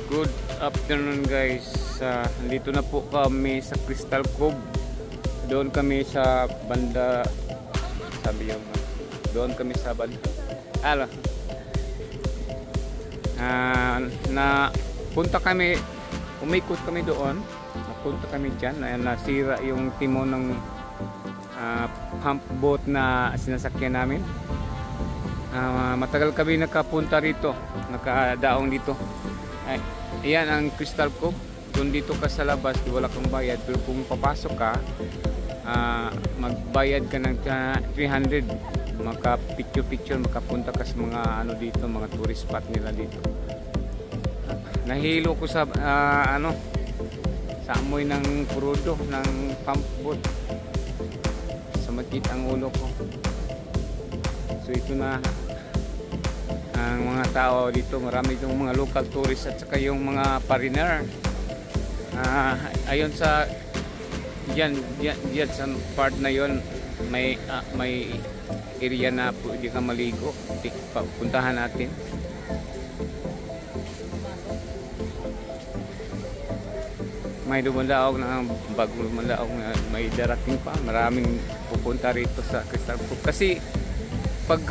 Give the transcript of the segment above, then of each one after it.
Good afternoon guys. Nandito na po kami sa Crystal Cove. Doon kami sa banda, sabi yung doon kami sa banda. Na punta kami, umikot kami doon. Napunta kami dyan. Nasira yung timon ng pump boat na sinasakyan namin. Matagal kami nakapunta rito, nakadaong dito. Ayan ang Crystal Cove. Kung dito ka sa labas, wala kang bayad. Pero kung papasok ka, magbayad ka ng 300. Maka picture makapunta ka sa mga ano dito, mga tourist spot nila dito. Nahilo ko sa sa amoy ng prudo ng pump boat. Sumakit ang ulo ko. So ito na ang mga tao dito, marami itong mga local tourists at saka yung mga foreigner. Ayon sa diyan sa part na yon, may area na pwede ka maligo. Puntahan natin. May dumadaog na bagong dumadaog na may darating pa. Maraming pupunta rito sa Crystal Cove kasi pag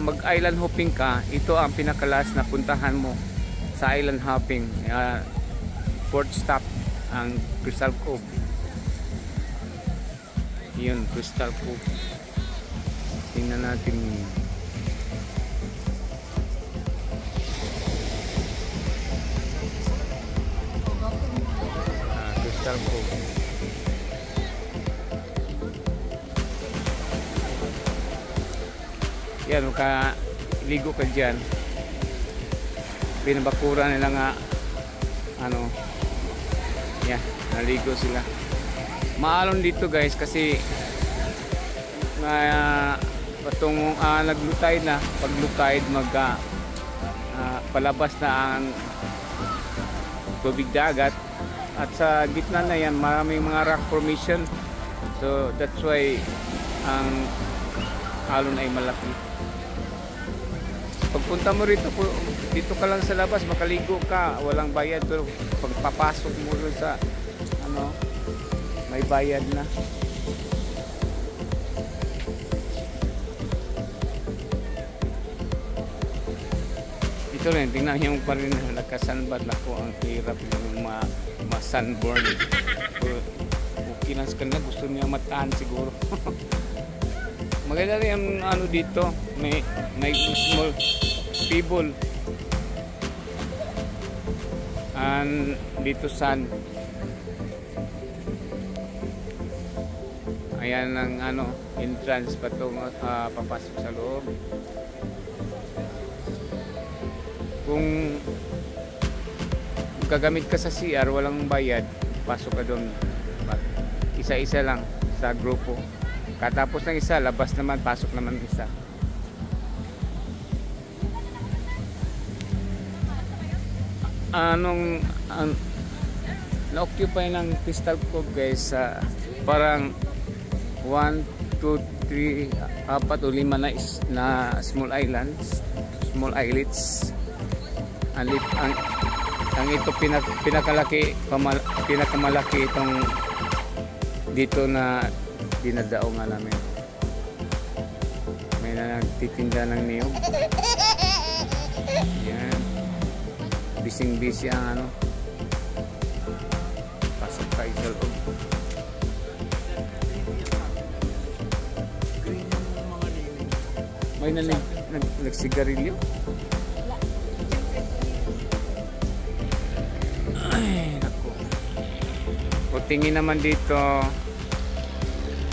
mag-island hopping ka, ito ang pinakalas na puntahan mo sa island hopping. Port stop ang Crystal Cove. Yun, Crystal Cove. Tingnan natin. Crystal Cove. Yan, makaligo ka dyan. Pinabakura nila nga yan, naligo sila. Maalon dito guys kasi patungong naglutay na. Pag lutay palabas na ang tubig dagat, at sa gitna na yan maraming mga rock formation, so that's why ang alon ay malaki. Pagpunta mo rito, dito ka lang sa labas, makaligo ka, walang bayad. Pero pagpapasok mo rin sa may bayad na. Ito rin, tingnan yung pa rin nagkasanbad na ko. Ang hirap yung ma-sunburn. Okay lang sa kanila, gusto niya mataan siguro. Maganda rin ang dito, may small pebble and dito sand. Ayan ang entrance patong papasok sa loob. Kung gagamit ka sa CR, walang bayad, pasok ka doon. Isa-isa lang sa grupo. Katapos ng isa, labas naman, pasok naman isa. Na-occupy ng Crystal Cove guys, parang 1, 2, 3, 4 o 5 na small islands, small islets. Ang ito pinakamalaki itong dito na dinadao nga namin. May nagtitinda ng niyog. Yan. Bising-busy ang pasok tayo sa loob. May nagsigarilyo. Ay, naku. O tingin naman dito.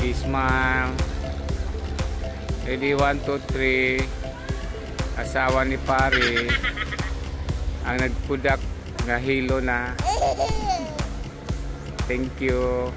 Smile. Ready, 1, 2, 3. Asawa ni pare ang nagpudak, nahilo na. Thank you.